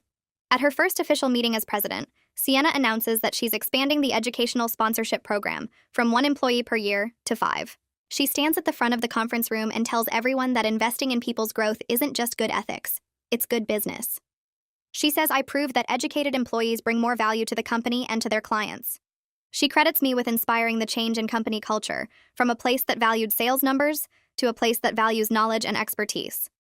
At her first official meeting as president, Sienna announces that she's expanding the educational sponsorship program from 1 employee per year to 5. She stands at the front of the conference room and tells everyone that investing in people's growth isn't just good ethics, it's good business. She says I proved that educated employees bring more value to the company and to their clients. She credits me with inspiring the change in company culture, from a place that valued sales numbers to a place that values knowledge and expertise.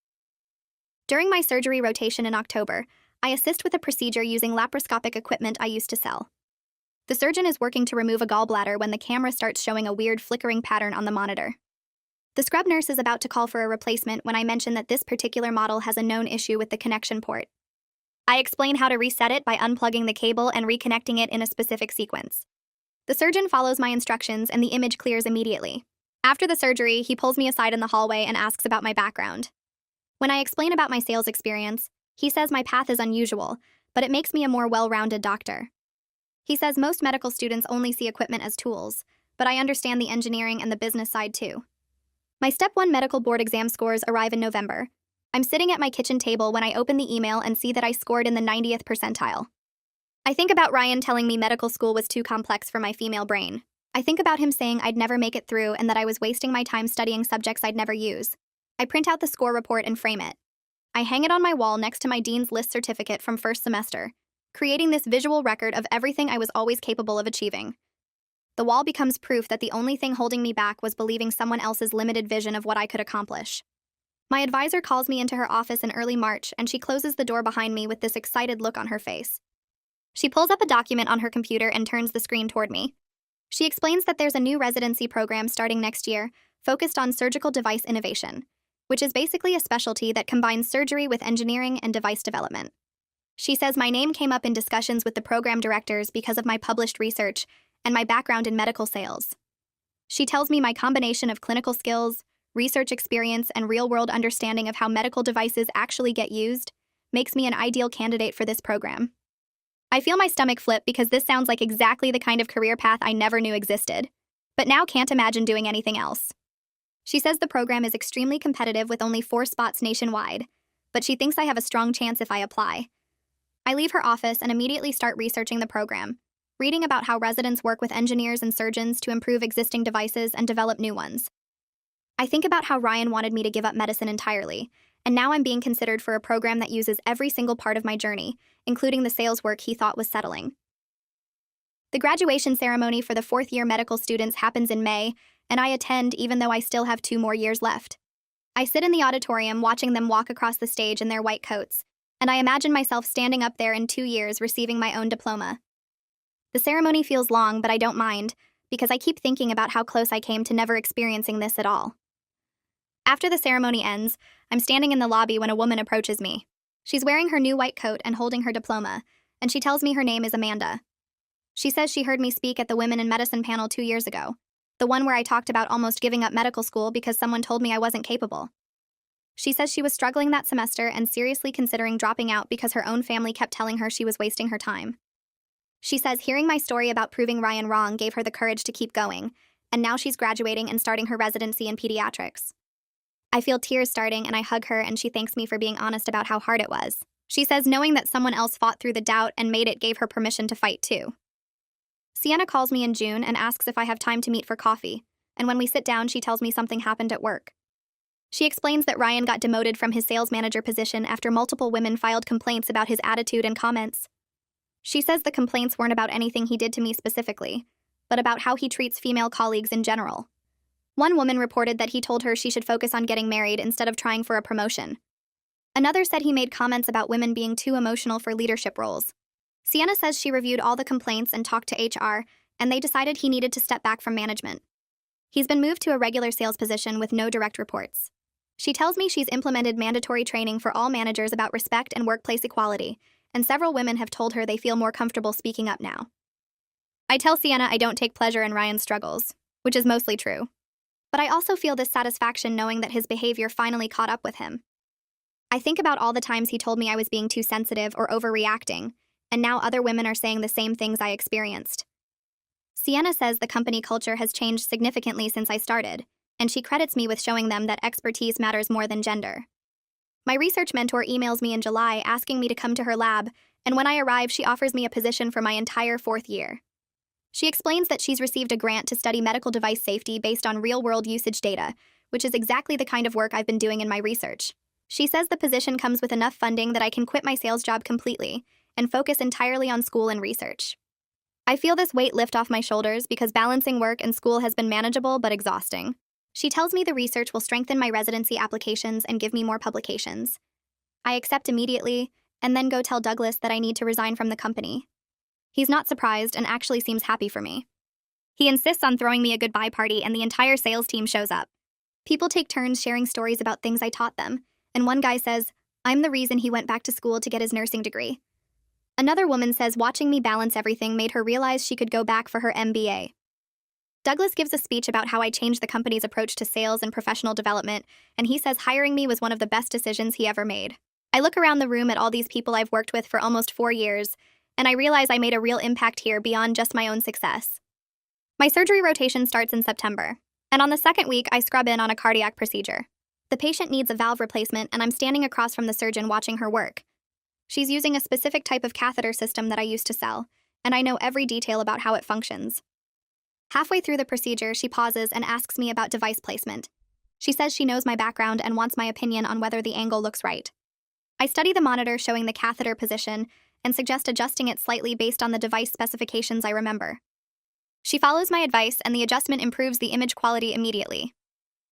During my surgery rotation in October, I assist with a procedure using laparoscopic equipment I used to sell. The surgeon is working to remove a gallbladder when the camera starts showing a weird flickering pattern on the monitor. The scrub nurse is about to call for a replacement when I mention that this particular model has a known issue with the connection port. I explain how to reset it by unplugging the cable and reconnecting it in a specific sequence. The surgeon follows my instructions and the image clears immediately. After the surgery, he pulls me aside in the hallway and asks about my background. When I explain about my sales experience, he says my path is unusual, but it makes me a more well-rounded doctor. He says most medical students only see equipment as tools, but I understand the engineering and the business side too. My Step 1 medical board exam scores arrive in November. I'm sitting at my kitchen table when I open the email and see that I scored in the 90th percentile. I think about Ryan telling me medical school was too complex for my female brain. I think about him saying I'd never make it through and that I was wasting my time studying subjects I'd never use. I print out the score report and frame it. I hang it on my wall next to my Dean's List certificate from first semester, creating this visual record of everything I was always capable of achieving. The wall becomes proof that the only thing holding me back was believing someone else's limited vision of what I could accomplish. My advisor calls me into her office in early March, and she closes the door behind me with this excited look on her face. She pulls up a document on her computer and turns the screen toward me. She explains that there's a new residency program starting next year, focused on surgical device innovation, which is basically a specialty that combines surgery with engineering and device development. She says my name came up in discussions with the program directors because of my published research and my background in medical sales. She tells me my combination of clinical skills, research experience, and real-world understanding of how medical devices actually get used makes me an ideal candidate for this program. I feel my stomach flip because this sounds like exactly the kind of career path I never knew existed, but now can't imagine doing anything else. She says the program is extremely competitive with only 4 spots nationwide, but she thinks I have a strong chance if I apply. I leave her office and immediately start researching the program, reading about how residents work with engineers and surgeons to improve existing devices and develop new ones. I think about how Ryan wanted me to give up medicine entirely, and now I'm being considered for a program that uses every single part of my journey, including the sales work he thought was settling. The graduation ceremony for the 4th-year medical students happens in May, and I attend even though I still have 2 more years left. I sit in the auditorium watching them walk across the stage in their white coats, and I imagine myself standing up there in 2 years receiving my own diploma. The ceremony feels long, but I don't mind, because I keep thinking about how close I came to never experiencing this at all. After the ceremony ends, I'm standing in the lobby when a woman approaches me. She's wearing her new white coat and holding her diploma, and she tells me her name is Amanda. She says she heard me speak at the Women in Medicine panel 2 years ago, the one where I talked about almost giving up medical school because someone told me I wasn't capable. She says she was struggling that semester and seriously considering dropping out because her own family kept telling her she was wasting her time. She says hearing my story about proving Ryan wrong gave her the courage to keep going, and now she's graduating and starting her residency in pediatrics. I feel tears starting and I hug her and she thanks me for being honest about how hard it was. She says knowing that someone else fought through the doubt and made it gave her permission to fight too. Sienna calls me in June and asks if I have time to meet for coffee, and when we sit down she tells me something happened at work. She explains that Ryan got demoted from his sales manager position after multiple women filed complaints about his attitude and comments. She says the complaints weren't about anything he did to me specifically, but about how he treats female colleagues in general. One woman reported that he told her she should focus on getting married instead of trying for a promotion. Another said he made comments about women being too emotional for leadership roles. Sienna says she reviewed all the complaints and talked to HR, and they decided he needed to step back from management. He's been moved to a regular sales position with no direct reports. She tells me she's implemented mandatory training for all managers about respect and workplace equality, and several women have told her they feel more comfortable speaking up now. I tell Sienna I don't take pleasure in Ryan's struggles, which is mostly true. But I also feel this satisfaction knowing that his behavior finally caught up with him. I think about all the times he told me I was being too sensitive or overreacting, and now other women are saying the same things I experienced. Sienna says the company culture has changed significantly since I started, and she credits me with showing them that expertise matters more than gender. My research mentor emails me in July asking me to come to her lab, and when I arrive, she offers me a position for my entire 4th year. She explains that she's received a grant to study medical device safety based on real-world usage data, which is exactly the kind of work I've been doing in my research. She says the position comes with enough funding that I can quit my sales job completely and focus entirely on school and research. I feel this weight lift off my shoulders because balancing work and school has been manageable but exhausting. She tells me the research will strengthen my residency applications and give me more publications. I accept immediately, and then go tell Douglas that I need to resign from the company. He's not surprised and actually seems happy for me. He insists on throwing me a goodbye party and the entire sales team shows up. People take turns sharing stories about things I taught them, and one guy says, I'm the reason he went back to school to get his nursing degree. Another woman says watching me balance everything made her realize she could go back for her MBA. Douglas gives a speech about how I changed the company's approach to sales and professional development, and he says hiring me was one of the best decisions he ever made. I look around the room at all these people I've worked with for almost 4 years, and I realize I made a real impact here beyond just my own success. My surgery rotation starts in September, and on the 2nd week, I scrub in on a cardiac procedure. The patient needs a valve replacement, and I'm standing across from the surgeon watching her work. She's using a specific type of catheter system that I used to sell, and I know every detail about how it functions. Halfway through the procedure, she pauses and asks me about device placement. She says she knows my background and wants my opinion on whether the angle looks right. I study the monitor showing the catheter position and suggest adjusting it slightly based on the device specifications I remember. She follows my advice and the adjustment improves the image quality immediately.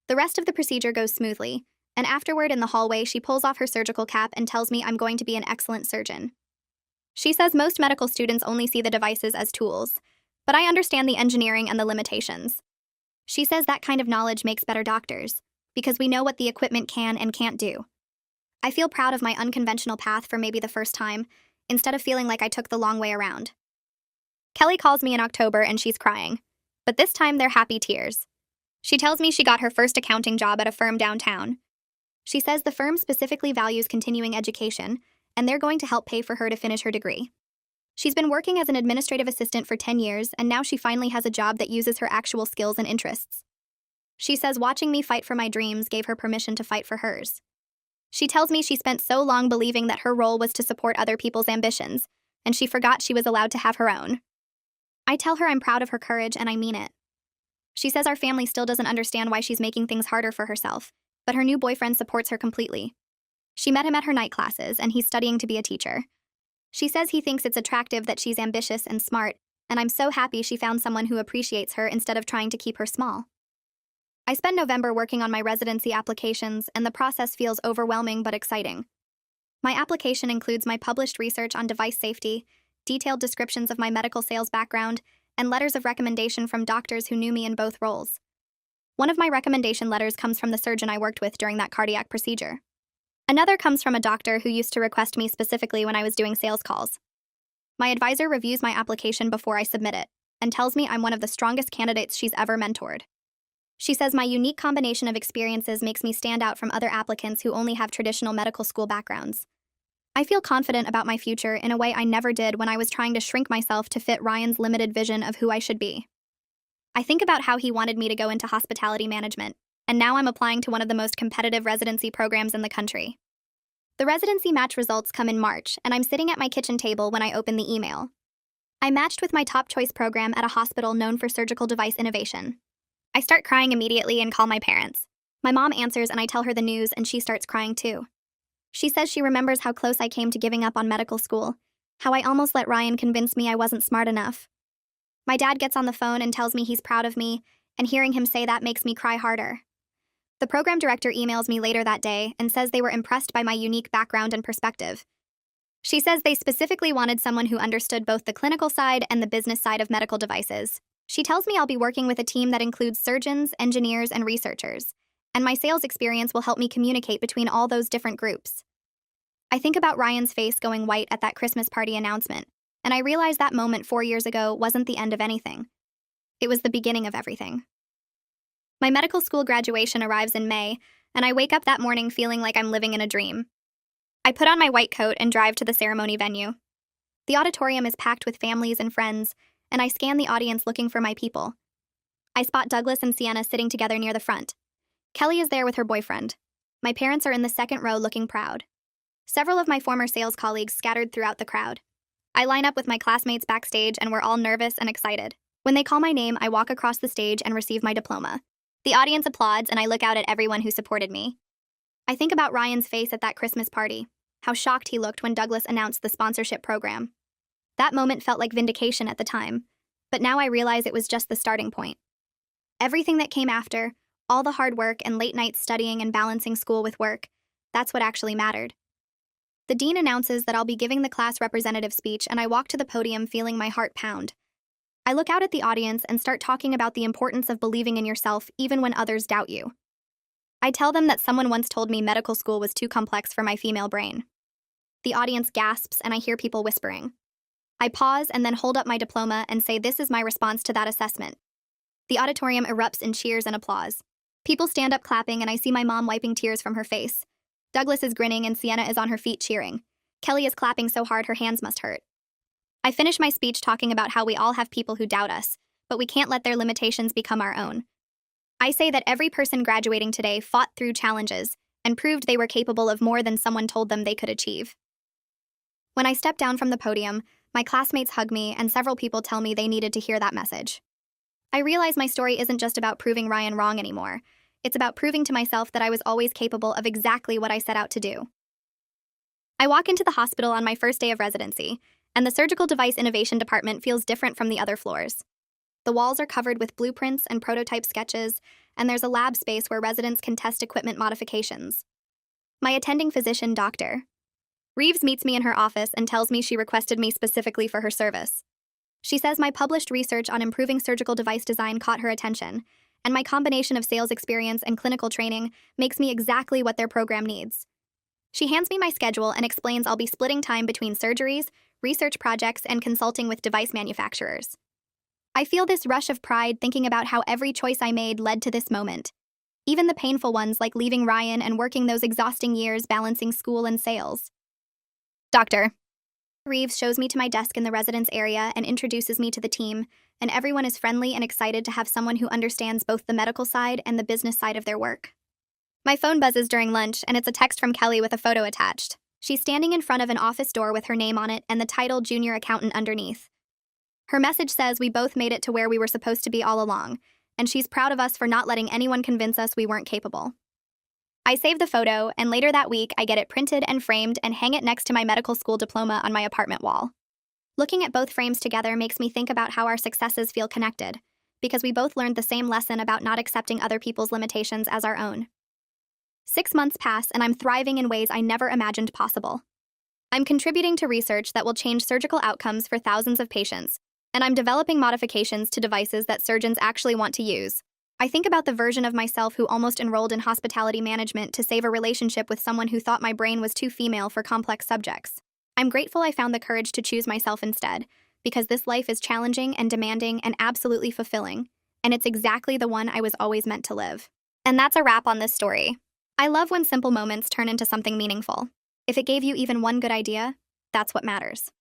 The rest of the procedure goes smoothly, and afterward in the hallway she pulls off her surgical cap and tells me I'm going to be an excellent surgeon. She says most medical students only see the devices as tools, but I understand the engineering and the limitations. She says that kind of knowledge makes better doctors, because we know what the equipment can and can't do. I feel proud of my unconventional path for maybe the first time, instead of feeling like I took the long way around. Kelly calls me in October and she's crying, but this time they're happy tears. She tells me she got her first accounting job at a firm downtown. She says the firm specifically values continuing education, and they're going to help pay for her to finish her degree. She's been working as an administrative assistant for 10 years, and now she finally has a job that uses her actual skills and interests. She says watching me fight for my dreams gave her permission to fight for hers. She tells me she spent so long believing that her role was to support other people's ambitions, and she forgot she was allowed to have her own. I tell her I'm proud of her courage, and I mean it. She says our family still doesn't understand why she's making things harder for herself, but her new boyfriend supports her completely. She met him at her night classes, and he's studying to be a teacher. She says he thinks it's attractive that she's ambitious and smart, and I'm so happy she found someone who appreciates her instead of trying to keep her small. I spend November working on my residency applications, and the process feels overwhelming but exciting. My application includes my published research on device safety, detailed descriptions of my medical sales background, and letters of recommendation from doctors who knew me in both roles. One of my recommendation letters comes from the surgeon I worked with during that cardiac procedure. Another comes from a doctor who used to request me specifically when I was doing sales calls. My advisor reviews my application before I submit it and tells me I'm one of the strongest candidates she's ever mentored. She says my unique combination of experiences makes me stand out from other applicants who only have traditional medical school backgrounds. I feel confident about my future in a way I never did when I was trying to shrink myself to fit Ryan's limited vision of who I should be. I think about how he wanted me to go into hospitality management, and now I'm applying to one of the most competitive residency programs in the country. The residency match results come in March, and I'm sitting at my kitchen table when I open the email. I matched with my top choice program at a hospital known for surgical device innovation. I start crying immediately and call my parents. My mom answers and I tell her the news, and she starts crying too. She says she remembers how close I came to giving up on medical school, how I almost let Ryan convince me I wasn't smart enough. My dad gets on the phone and tells me he's proud of me, and hearing him say that makes me cry harder. The program director emails me later that day and says they were impressed by my unique background and perspective. She says they specifically wanted someone who understood both the clinical side and the business side of medical devices. She tells me I'll be working with a team that includes surgeons, engineers, and researchers, and my sales experience will help me communicate between all those different groups. I think about Ryan's face going white at that Christmas party announcement, and I realize that moment 4 years ago wasn't the end of anything. It was the beginning of everything. My medical school graduation arrives in May, and I wake up that morning feeling like I'm living in a dream. I put on my white coat and drive to the ceremony venue. The auditorium is packed with families and friends, and I scan the audience looking for my people. I spot Douglas and Sienna sitting together near the front. Kelly is there with her boyfriend. My parents are in the second row looking proud. Several of my former sales colleagues scattered throughout the crowd. I line up with my classmates backstage, and we're all nervous and excited. When they call my name, I walk across the stage and receive my diploma. The audience applauds, and I look out at everyone who supported me. I think about Ryan's face at that Christmas party, how shocked he looked when Douglas announced the sponsorship program. That moment felt like vindication at the time, but now I realize it was just the starting point. Everything that came after, all the hard work and late nights studying and balancing school with work, that's what actually mattered. The dean announces that I'll be giving the class representative speech, and I walk to the podium feeling my heart pound. I look out at the audience and start talking about the importance of believing in yourself even when others doubt you. I tell them that someone once told me medical school was too complex for my female brain. The audience gasps, and I hear people whispering. I pause and then hold up my diploma and say this is my response to that assessment. The auditorium erupts in cheers and applause. People stand up clapping, and I see my mom wiping tears from her face. Douglas is grinning, and Sienna is on her feet cheering. Kelly is clapping so hard her hands must hurt. I finish my speech talking about how we all have people who doubt us, but we can't let their limitations become our own. I say that every person graduating today fought through challenges and proved they were capable of more than someone told them they could achieve. When I step down from the podium, my classmates hug me, and several people tell me they needed to hear that message. I realize my story isn't just about proving Ryan wrong anymore. It's about proving to myself that I was always capable of exactly what I set out to do. I walk into the hospital on my first day of residency, and the surgical device innovation department feels different from the other floors. The walls are covered with blueprints and prototype sketches, and there's a lab space where residents can test equipment modifications. My attending physician, Dr. Reeves, meets me in her office and tells me she requested me specifically for her service. She says my published research on improving surgical device design caught her attention, and my combination of sales experience and clinical training makes me exactly what their program needs. She hands me my schedule and explains I'll be splitting time between surgeries, research projects, and consulting with device manufacturers. I feel this rush of pride thinking about how every choice I made led to this moment. Even the painful ones like leaving Ryan and working those exhausting years balancing school and sales. Dr. Reeves shows me to my desk in the residence area and introduces me to the team, and everyone is friendly and excited to have someone who understands both the medical side and the business side of their work. My phone buzzes during lunch, and it's a text from Kelly with a photo attached. She's standing in front of an office door with her name on it and the title Junior Accountant underneath. Her message says we both made it to where we were supposed to be all along, and she's proud of us for not letting anyone convince us we weren't capable. I save the photo, and later that week I get it printed and framed and hang it next to my medical school diploma on my apartment wall. Looking at both frames together makes me think about how our successes feel connected, because we both learned the same lesson about not accepting other people's limitations as our own. 6 months pass, and I'm thriving in ways I never imagined possible. I'm contributing to research that will change surgical outcomes for thousands of patients, and I'm developing modifications to devices that surgeons actually want to use. I think about the version of myself who almost enrolled in hospitality management to save a relationship with someone who thought my brain was too female for complex subjects. I'm grateful I found the courage to choose myself instead, because this life is challenging and demanding and absolutely fulfilling, and it's exactly the one I was always meant to live. And that's a wrap on this story. I love when simple moments turn into something meaningful. If it gave you even one good idea, that's what matters.